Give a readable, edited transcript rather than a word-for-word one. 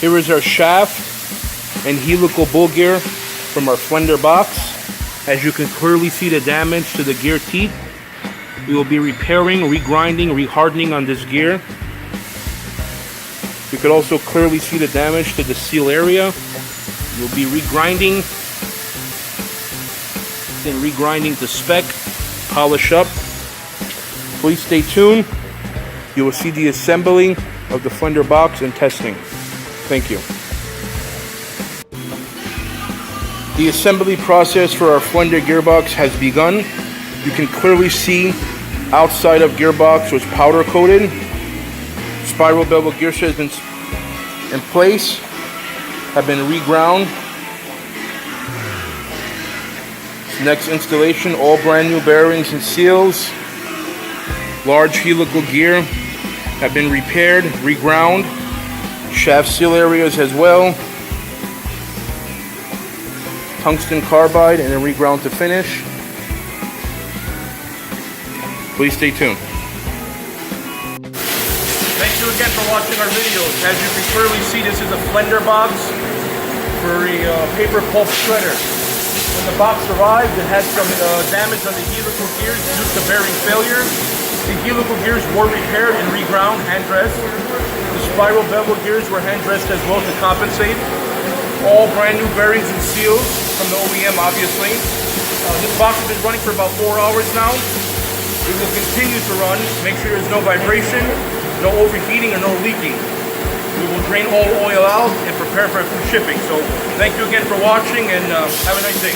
Here is our shaft and helical bull gear from our Flender box. As you can clearly see the damage to the gear teeth. We will be repairing, regrinding, rehardening on this gear. You could also clearly see the damage to the seal area. We'll be regrinding, then regrinding to spec, polish up. Please stay tuned. You will see the assembly of the Flender box and testing. Thank you. The assembly process for our Flender Gearbox has begun. You can clearly see outside of Gearbox was powder coated. Spiral bevel gear sheds in place, have been reground. Next installation, all brand new bearings and seals. Large helical gear have been repaired, reground. Shaft seal areas as well. Tungsten carbide and then reground to finish. Please stay tuned. Thank you again for watching our videos. As you can clearly see, this is a Flender box for a paper pulp shredder. When the box arrived, it had some damage on the helical gears due to bearing failure. The helical gears were repaired and reground, hand dressed. The spiral bevel gears were hand dressed as well to compensate. All brand new bearings and seals from the OEM, obviously. This box has been running for about 4 hours now. It will continue to run. Make sure there's no vibration, no overheating, or no leaking. We will drain all oil out and prepare for shipping. So thank you again for watching, and have a nice day.